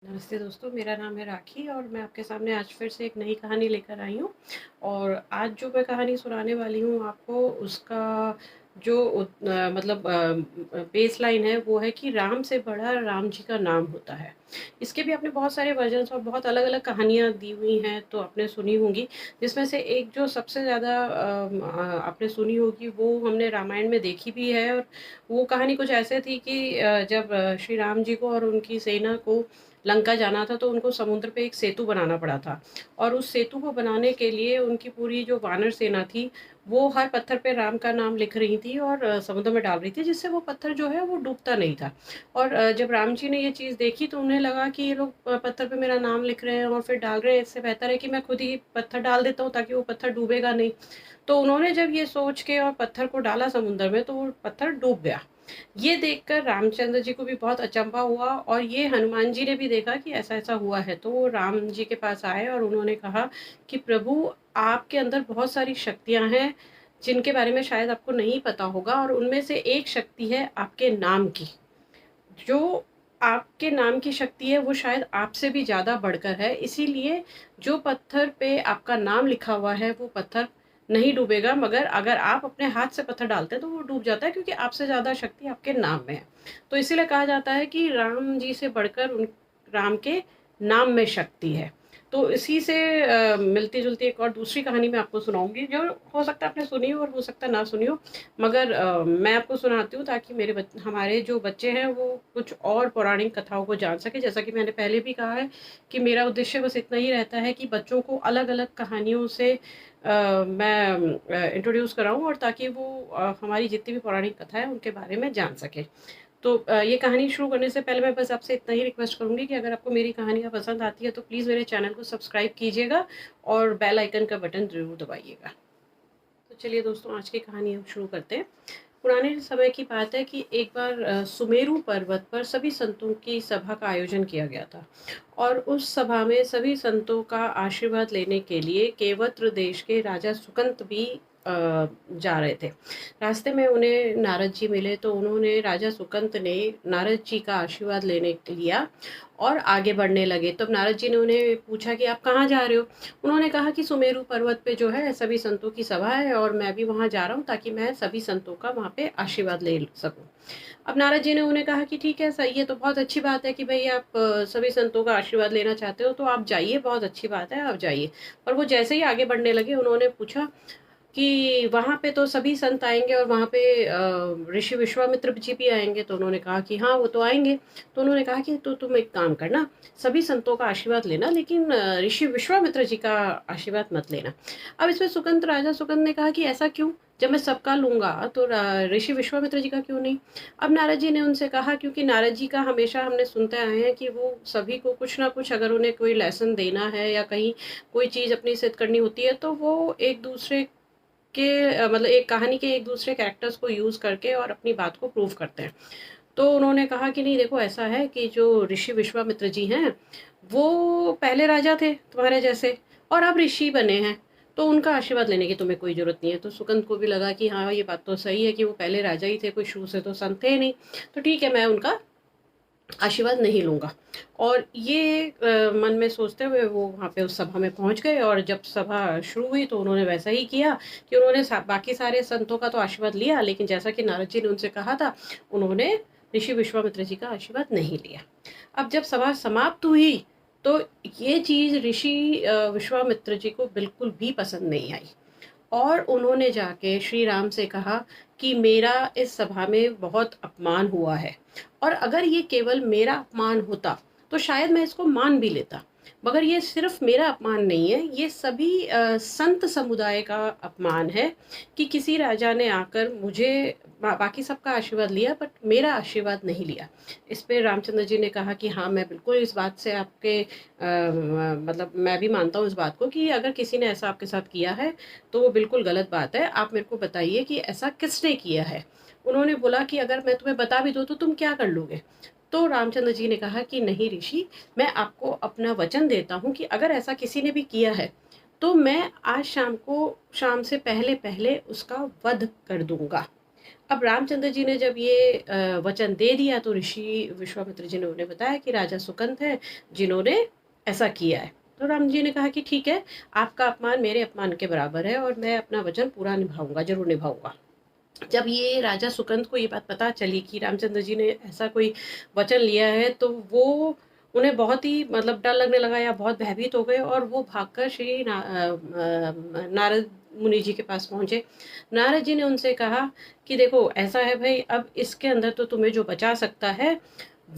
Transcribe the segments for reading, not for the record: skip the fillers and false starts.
नमस्ते दोस्तों, मेरा नाम है राखी और मैं आपके सामने आज फिर से एक नई कहानी लेकर आई हूँ। और आज जो मैं कहानी सुनाने वाली हूँ आपको, उसका जो मतलब बेसलाइन है वो है कि राम से बड़ा राम जी का नाम होता है। इसके भी आपने बहुत सारे वर्जन्स और बहुत अलग अलग कहानियाँ दी हुई हैं तो आपने सुनी होंगी। जिसमें से एक जो सबसे ज़्यादा आपने सुनी होगी वो हमने रामायण में देखी भी है। और वो कहानी कुछ ऐसे थी कि जब श्री राम जी को और उनकी सेना को लंका जाना था तो उनको समुद्र पे एक सेतु बनाना पड़ा था। और उस सेतु को बनाने के लिए उनकी पूरी जो वानर सेना थी वो हर पत्थर पे राम का नाम लिख रही थी और समुद्र में डाल रही थी, जिससे वो पत्थर जो है वो डूबता नहीं था। और जब राम जी ने ये चीज़ देखी तो उन्हें लगा कि ये लोग पत्थर पे मेरा नाम लिख रहे हैं और फिर डाल रहे हैं, इससे बेहतर है कि मैं खुद ही पत्थर डाल देता हूँ ताकि वो पत्थर डूबेगा नहीं। तो उन्होंने जब ये सोच के और पत्थर को डाला समुद्र में तो वो पत्थर डूब गया। ये देखकर रामचंद्र जी को भी बहुत अचंभा हुआ और ये हनुमान जी ने भी देखा कि ऐसा-ऐसा हुआ है। तो वो राम जी के पास आए और उन्होंने कहा कि प्रभु, आपके अंदर बहुत सारी शक्तियाँ हैं, जिनके बारे में शायद आपको नहीं पता होगा, और उनमें से एक शक्ति है आपके नाम की। जो आपके नाम की शक्ति है वो शायद आपसे भी ज़्यादा बढ़कर है, इसीलिए जो पत्थर पे आपका नाम लिखा हुआ है वो पत्थर नहीं डूबेगा, मगर अगर आप अपने हाथ से पत्थर डालते हैं तो वो डूब जाता है, क्योंकि आपसे ज़्यादा शक्ति आपके नाम में है। तो इसीलिए कहा जाता है कि राम जी से बढ़कर उन राम के नाम में शक्ति है। तो इसी से मिलती-जुलती एक और दूसरी कहानी मैं आपको सुनाऊँगी, जो हो सकता है आपने सुनी हो और हो सकता है ना सुनी हो। मगर मैं आपको सुनाती हूँ ताकि हमारे जो बच्चे हैं वो कुछ और पौराणिक कथाओं को जान सकें। जैसा कि मैंने पहले भी कहा है कि मेरा उद्देश्य बस इतना ही रहता है कि बच्चों को अलग-अलग कहानियों से मैं इंट्रोड्यूस कराऊँ, और ताकि वो हमारी जितनी भी पौराणिक कथा है उनके बारे में जान सकें। तो ये कहानी शुरू करने से पहले मैं बस आपसे इतना ही रिक्वेस्ट करूँगी कि अगर आपको मेरी कहानियाँ पसंद आती है तो प्लीज़ मेरे चैनल को सब्सक्राइब कीजिएगा और बेल आइकन का बटन ज़रूर दबाइएगा। तो चलिए दोस्तों, आज की कहानी हम शुरू करते हैं। पुराने समय की बात है कि एक बार सुमेरु पर्वत पर सभी संतों की सभा का आयोजन किया गया था। और उस सभा में सभी संतों का आशीर्वाद लेने के लिए केवत्र देश के राजा सुकंत भी जा रहे थे। रास्ते में उन्हें नारद जी मिले तो उन्होंने राजा सुकंत ने नारद जी का आशीर्वाद लेने लिया और आगे बढ़ने लगे। तब नारद जी ने उन्हें पूछा कि आप कहाँ जा रहे हो? उन्होंने कहा कि सुमेरु पर्वत पे जो है सभी संतों की सभा है और मैं भी वहाँ जा रहा हूँ ताकि मैं सभी संतों का वहाँ पे आशीर्वाद ले सकूँ। अब नारद जी ने उन्हें कहा कि ठीक है, सही है, तो बहुत अच्छी बात है कि भई आप सभी संतों का आशीर्वाद लेना चाहते हो तो आप जाइए, बहुत अच्छी बात है, आप जाइए। और वो जैसे ही आगे बढ़ने लगे उन्होंने पूछा कि वहाँ पे तो सभी संत आएँगे और वहाँ पे ऋषि विश्वामित्र जी भी आएँगे? तो उन्होंने कहा कि हाँ, वो तो आएँगे। तो उन्होंने कहा कि तो तुम एक काम करना, सभी संतों का आशीर्वाद लेना, लेकिन ऋषि विश्वामित्र जी का आशीर्वाद मत लेना। अब इसमें राजा सुकंत ने कहा कि ऐसा क्यों? जब मैं सबका लूँगा तो ऋषि विश्वामित्र जी का क्यों नहीं? अब नारद जी ने उनसे कहा, क्योंकि नारद जी का हमेशा हमने सुनते आए हैं कि वो सभी को कुछ ना कुछ, अगर उन्हें कोई लेसन देना है या कहीं कोई चीज़ अपनी सिद्ध करनी होती है तो वो एक दूसरे के मतलब एक कहानी के एक दूसरे कैरेक्टर्स को यूज़ करके और अपनी बात को प्रूव करते हैं। तो उन्होंने कहा कि नहीं देखो, ऐसा है कि जो ऋषि विश्वामित्र जी हैं, वो पहले राजा थे तुम्हारे जैसे और अब ऋषि बने हैं, तो उनका आशीर्वाद लेने की तुम्हें कोई ज़रूरत नहीं है। तो सुकंत को भी लगा कि हाँ, ये बात तो सही है कि वो पहले राजा ही थे, कोई शुरू से तो संत थे नहीं। तो ठीक है, मैं उनका आशीर्वाद नहीं लूँगा। और ये मन में सोचते हुए वो वहाँ पे उस सभा में पहुँच गए, और जब सभा शुरू हुई तो उन्होंने वैसा ही किया कि उन्होंने बाकी सारे संतों का तो आशीर्वाद लिया, लेकिन जैसा कि नारद जी ने उनसे कहा था, उन्होंने ऋषि विश्वामित्र जी का आशीर्वाद नहीं लिया। अब जब सभा समाप्त हुई तो ये चीज़ ऋषि विश्वामित्र जी को बिल्कुल भी पसंद नहीं आई। और उन्होंने जाके श्री राम से कहा कि मेरा इस सभा में बहुत अपमान हुआ है, और अगर ये केवल मेरा अपमान होता तो शायद मैं इसको मान भी लेता, मगर ये सिर्फ मेरा अपमान नहीं है, ये सभी संत समुदाय का अपमान है कि किसी राजा ने आकर मुझे बाकी सबका आशीर्वाद लिया बट मेरा आशीर्वाद नहीं लिया। इस पे रामचंद्र जी ने कहा कि हाँ, मैं बिल्कुल इस बात से आपके मतलब मैं भी मानता हूँ इस बात को कि अगर किसी ने ऐसा आपके साथ किया है तो वो बिल्कुल गलत बात है। आप मेरे को बताइए कि ऐसा किसने किया है? उन्होंने बोला कि अगर मैं तुम्हें बता भी दूँ तो तुम क्या कर लोगे? तो रामचंद्र जी ने कहा कि नहीं ऋषि, मैं आपको अपना वचन देता हूँ कि अगर ऐसा किसी ने भी किया है, तो मैं आज शाम से पहले-पहले उसका वध कर दूँगा। अब रामचंद्र जी ने जब ये वचन दे दिया तो ऋषि विश्वामित्र जी ने उन्हें बताया कि राजा सुकंत है जिन्होंने ऐसा किया है। तो राम जी ने कहा कि ठीक है, आपका अपमान मेरे अपमान के बराबर है और मैं अपना वचन पूरा निभाऊंगा, जरूर निभाऊंगा। जब ये राजा सुकंद को ये बात पता चली कि रामचंद्र जी ने ऐसा कोई वचन लिया है, तो वो उन्हें बहुत ही मतलब डर लगने लगा या बहुत भयभीत हो गए और वो भागकर श्री नारद मुनि जी के पास पहुंचे। नारद जी ने उनसे कहा कि देखो ऐसा है भाई, अब इसके अंदर तो तुम्हें जो बचा सकता है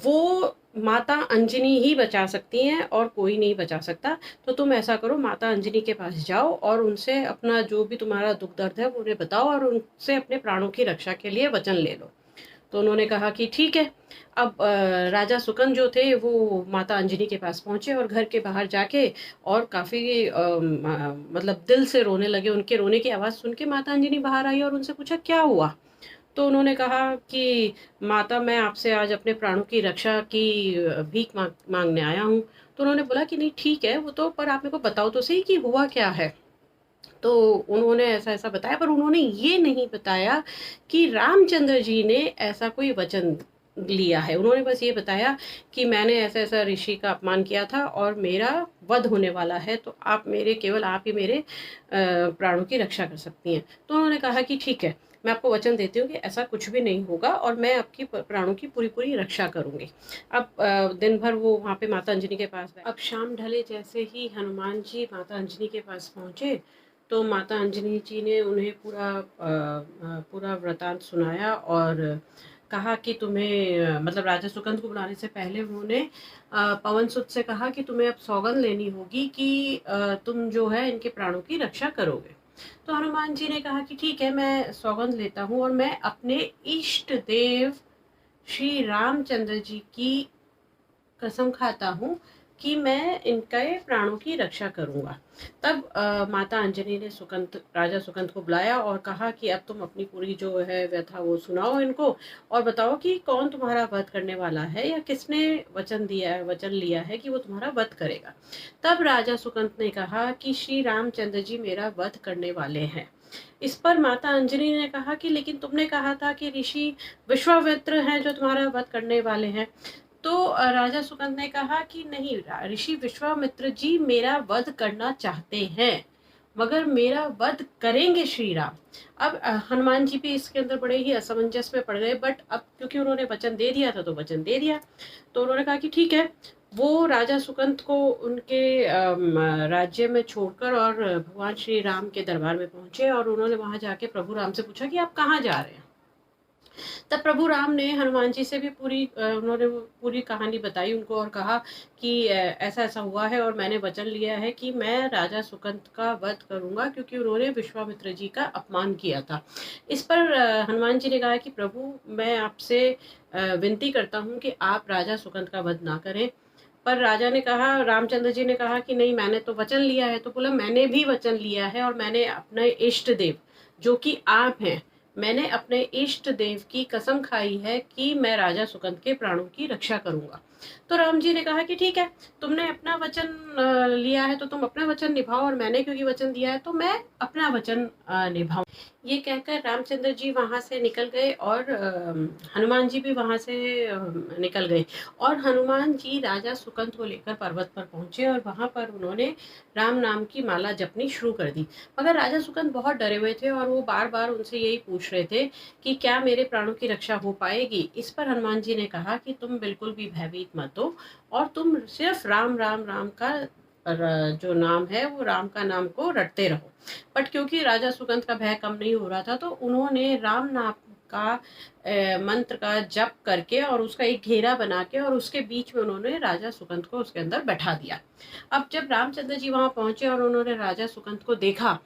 वो माता अंजनी ही बचा सकती हैं और कोई नहीं बचा सकता। तो तुम ऐसा करो, माता अंजनी के पास जाओ और उनसे अपना जो भी तुम्हारा दुख दर्द है वो उन्हें बताओ और उनसे अपने प्राणों की रक्षा के लिए वचन ले लो। तो उन्होंने कहा कि ठीक है। अब राजा सुकन जो थे वो माता अंजनी के पास पहुंचे और घर के बाहर जाके और काफ़ी मतलब दिल से रोने लगे। उनके रोने की आवाज़ सुन के माता अंजनी बाहर आई और उनसे पूछा क्या हुआ। तो उन्होंने कहा कि माता, मैं आपसे आज अपने प्राणों की रक्षा की भीख मांगने आया हूँ। तो उन्होंने बोला कि नहीं ठीक है, वो तो पर आप मेरे को बताओ तो सही कि हुआ क्या है। तो उन्होंने ऐसा ऐसा बताया, पर उन्होंने ये नहीं बताया कि रामचंद्र जी ने ऐसा कोई वचन लिया है। उन्होंने बस ये बताया कि मैंने ऐसा ऐसा ऋषि का अपमान किया था और मेरा वध होने वाला है, तो आप मेरे, केवल आप ही मेरे प्राणों की रक्षा कर सकती हैं। तो उन्होंने कहा कि ठीक है, मैं आपको वचन देती हूँ कि ऐसा कुछ भी नहीं होगा और मैं आपकी प्राणों की पूरी पूरी रक्षा करूंगी। अब दिन भर वो वहाँ पे माता अंजनी के पास अब शाम ढले जैसे ही हनुमान जी माता अंजनी के पास पहुँचे, तो माता अंजनी जी ने उन्हें पूरा वृतांत सुनाया और कहा कि तुम्हें मतलब राजा सुकंद को बुलाने से पहले उन्होंने पवन सुत से कहा कि तुम्हें अब सौगंध लेनी होगी कि तुम जो है इनके प्राणों की रक्षा करोगे। तो हनुमान जी ने कहा कि ठीक है, मैं सौगंध लेता हूँ और मैं अपने इष्ट देव श्री रामचंद्र जी की कसम खाता हूँ कि मैं इनके प्राणों की रक्षा करूंगा। तब माता अंजनी ने राजा सुकंत को बुलाया और कहा कि अब तुम अपनी पूरी जो है व्यथा वो सुनाओ इनको और बताओ कि कौन तुम्हारा वध करने वाला है या किसने वचन लिया है कि वो तुम्हारा वध करेगा। तब राजा सुकंत ने कहा कि श्री रामचंद्र जी मेरा वध करने वाले हैं। इस पर माता अंजनी ने कहा कि लेकिन तुमने कहा था कि ऋषि विश्वामित्र हैं जो तुम्हारा वध करने वाले हैं। तो राजा सुकंद ने कहा कि नहीं, ऋषि विश्वामित्र जी मेरा वध करना चाहते हैं, मगर मेरा वध करेंगे श्री राम। अब हनुमान जी भी इसके अंदर बड़े ही असमंजस में पड़ गए, बट अब क्योंकि उन्होंने वचन दे दिया था तो वचन दे दिया। तो उन्होंने कहा कि ठीक है। वो राजा सुकंत को उनके राज्य में छोड़कर और भगवान श्री राम के दरबार में पहुंचे और उन्होंने वहां जाके प्रभु राम से पूछा कि आप कहाँ जा रहे हैं। तब प्रभु राम ने हनुमान जी से भी उन्होंने पूरी कहानी बताई उनको और कहा कि ऐसा ऐसा हुआ है और मैंने वचन लिया है कि मैं राजा सुकंत का वध करूंगा क्योंकि उन्होंने विश्वामित्र जी का अपमान किया था। इस पर हनुमान जी ने कहा कि प्रभु, मैं आपसे विनती करता हूँ कि आप राजा सुकंत का वध ना करें। पर राजा ने कहा, रामचंद्र जी ने कहा कि नहीं, मैंने तो वचन लिया है। तो बोला, मैंने भी वचन लिया है और मैंने अपने इष्ट देव जो कि आप हैं, मैंने अपने इष्ट देव की कसम खाई है कि मैं राजा सुकंद के प्राणों की रक्षा करूंगा। तो राम जी ने कहा कि ठीक है, तुमने अपना वचन लिया है तो तुम अपना वचन निभाओ और मैंने क्योंकि वचन दिया है तो मैं अपना वचन निभाऊं। ये कहकर रामचंद्र जी वहां से निकल गए और हनुमान जी भी वहां से निकल गए और हनुमान जी राजा सुकंद को लेकर पर्वत पर पहुंचे और वहां पर उन्होंने राम नाम की माला जपनी शुरू कर दी। मगर राजा सुकंद बहुत डरे हुए थे और वो बार बार उनसे यही पूछ रहे थे कि क्या मेरे प्राणों की रक्षा हो पाएगी। इस पर हनुमान जी ने कहा कि तुम बिल्कुल भी भयभीत मत हो और तुम सिर्फ राम राम राम का जो नाम है वो राम का नाम को रटते रहो। बट क्योंकि राजा सुगंध का भय कम नहीं हो रहा था तो उन्होंने राम नाम का मंत्र का जप करके और उसका एक घेरा बना के और उसके बीच में उन्होंने राजा सुगंध को उसके अंदर बैठा दिया। अब जब रामचंद्र जी वहां पहुंचे और उन्होंने राजा सुगंध को देखा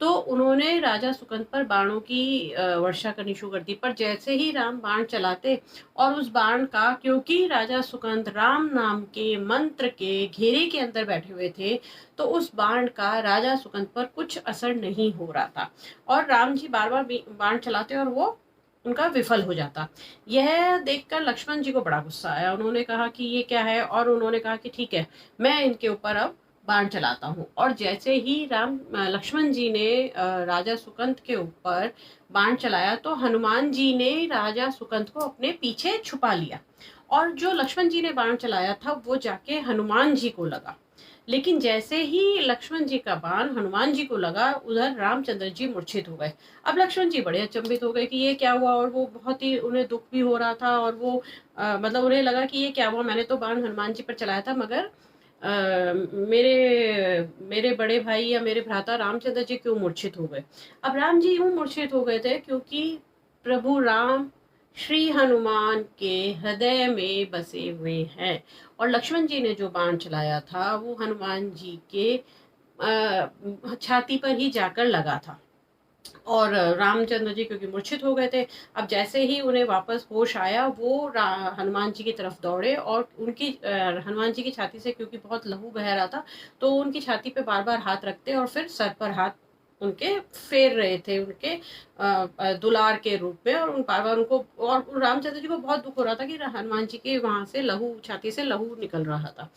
तो उन्होंने राजा सुकंद पर बाणों की वर्षा करनी शुरू कर दी। पर जैसे ही राम बाण चलाते और उस बाण का, क्योंकि राजा सुकंद राम नाम के मंत्र के घेरे के अंदर बैठे हुए थे, तो उस बाण का राजा सुकंद पर कुछ असर नहीं हो रहा था और राम जी बार बार बाण चलाते और वो उनका विफल हो जाता। यह देखकर लक्ष्मण जी को बड़ा गुस्सा आया। उन्होंने कहा कि ये क्या है और उन्होंने कहा कि ठीक है, मैं इनके ऊपर अब बाण चलाता हूँ। और जैसे ही लक्ष्मण जी ने राजा सुकंत के ऊपर बाण चलाया तो हनुमान जी ने राजा सुकंत को अपने पीछे छुपा लिया, और जो लक्ष्मण जी ने बाण चलाया था वो जाके हनुमान जी को लगा। लेकिन जैसे ही लक्ष्मण जी का बाण हनुमान जी को लगा, उधर रामचंद्र जी मूर्छित हो गए। अब लक्ष्मण जी बड़े अचंभित हो गए कि ये क्या हुआ, और वो बहुत ही उन्हें दुख भी हो रहा था, और वो मतलब उन्हें लगा कि ये क्या हुआ, मैंने तो बाण हनुमान जी पर चलाया था, मगर मेरे मेरे बड़े भाई या मेरे भ्राता रामचंद्र जी क्यों मूर्छित हो गए। अब राम जी यूं मूर्छित हो गए थे क्योंकि प्रभु राम श्री हनुमान के हृदय में बसे हुए हैं, और लक्ष्मण जी ने जो बाण चलाया था वो हनुमान जी के छाती पर ही जाकर लगा था। और रामचंद्र जी क्योंकि मूर्छित हो गए थे, अब जैसे ही उन्हें वापस होश आया वो हनुमान जी की तरफ दौड़े, और उनकी हनुमान जी की छाती से क्योंकि बहुत लहू बह रहा था, तो उनकी छाती पे बार बार हाथ रखते और फिर सर पर हाथ उनके फेर रहे थे, उनके दुलार के रूप में, और उन बार बार उनको, और रामचंद्र जी को बहुत दुख हो रहा था कि हनुमान जी के वहां से लहू, छाती से लहू निकल रहा था।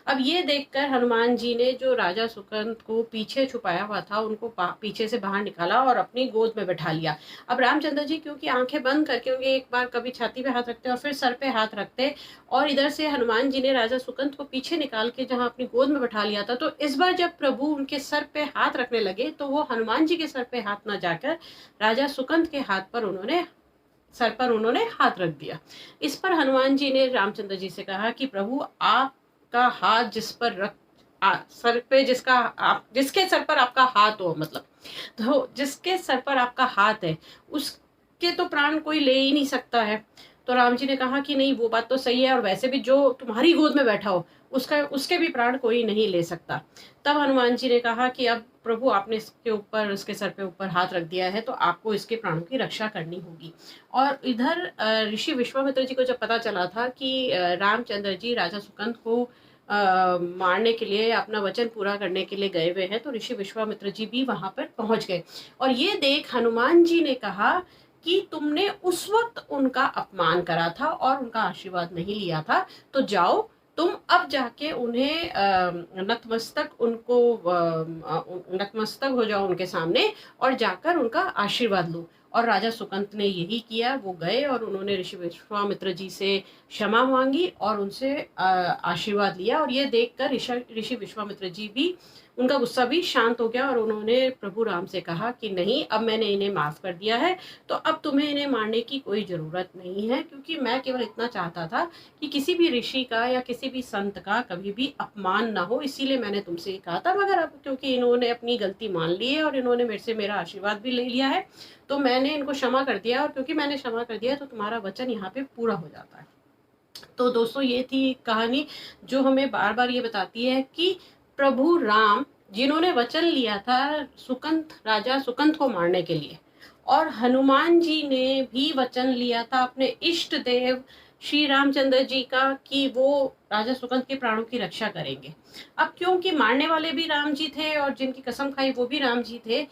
अब ये देखकर हनुमान जी ने जो राजा सुकंद को पीछे छुपाया हुआ था उनको पीछे से बाहर निकाला और अपनी गोद में बैठा लिया। अब रामचंद्र जी क्योंकि आंखें बंद करके उनके एक बार कभी छाती पे हाथ रखते और फिर सर पे हाथ रखते, और इधर से हनुमान जी ने राजा सुकंद को पीछे निकाल के जहां अपनी गोद में बैठा लिया था, तो इस बार जब प्रभु उनके सर पे हाथ रखने लगे तो वो हनुमान जी के सर पे हाथ न जाकर राजा सुकंद के हाथ पर उन्होंने, सर पर उन्होंने हाथ रख दिया। इस पर हनुमान जी ने रामचंद्र जी से कहा कि प्रभु, आपका हाथ जिस पर रख, सर पे जिसका आप, जिसके सर पर आपका हाथ हो, मतलब तो जिसके सर पर आपका हाथ है उसके तो प्राण कोई ले ही नहीं सकता है। तो राम जी ने कहा कि नहीं, वो बात तो सही है, और वैसे भी जो तुम्हारी गोद में बैठा हो उसका, उसके भी प्राण कोई नहीं ले सकता। तब हनुमान जी ने कहा कि अब प्रभु, आपने इसके ऊपर, इसके सर पे ऊपर हाथ रख दिया है तो आपको इसके प्राणों की रक्षा करनी होगी। और इधर ऋषि विश्वामित्र जी को जब पता चला था कि रामचंद्र जी राजा सुकंद को मारने के लिए, अपना वचन पूरा करने के लिए गए हुए हैं, तो ऋषि विश्वामित्र जी भी वहां पर पहुंच गए। और ये देख हनुमान जी ने कहा कि तुमने उस वक्त उनका अपमान करा था और उनका आशीर्वाद नहीं लिया था, तो जाओ तुम अब जाके उन्हें नतमस्तक, उनको नतमस्तक हो जाओ उनके सामने और जाकर उनका आशीर्वाद लो। और राजा सुकंत ने यही किया, वो गए और उन्होंने ऋषि विश्वामित्र जी से क्षमा मांगी और उनसे आशीर्वाद लिया। और ये देखकर ऋषि विश्वामित्र जी भी, उनका गुस्सा भी शांत हो गया, और उन्होंने प्रभु राम से कहा कि नहीं, अब मैंने इन्हें माफ कर दिया है, तो अब तुम्हें इन्हें मारने की कोई जरूरत नहीं है, क्योंकि मैं केवल इतना चाहता था कि किसी भी ऋषि का या किसी भी संत का कभी भी अपमान ना हो, इसीलिए मैंने तुमसे कहा था। मगर अब क्योंकि इन्होंने अपनी गलती मान ली है और इन्होंने मेरे से मेरा आशीर्वाद भी ले लिया है, तो मैंने इनको क्षमा कर दिया, और क्योंकि मैंने क्षमा कर दिया तो तुम्हारा वचन यहाँ पे पूरा हो जाता है। तो दोस्तों, ये थी कहानी जो हमें बार बार ये बताती है कि प्रभु राम, जिन्होंने वचन लिया था सुकंत, राजा सुकंत को मारने के लिए, और हनुमान जी ने भी वचन लिया था अपने इष्ट देव श्री रामचंद्र जी का कि वो राजा सुकंत के प्राणों की रक्षा करेंगे। अब क्योंकि मारने वाले भी राम जी थे और जिनकी कसम खाई वो भी राम जी थे,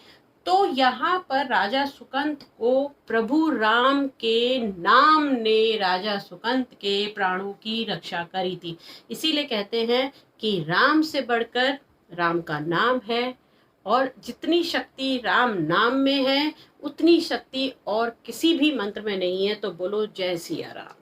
तो यहाँ पर राजा सुकंत को प्रभु राम के नाम ने राजा सुकंत के प्राणों की रक्षा करी थी। इसीलिए कहते हैं कि राम से बढ़कर राम का नाम है, और जितनी शक्ति राम नाम में है उतनी शक्ति और किसी भी मंत्र में नहीं है। तो बोलो जय सिया राम।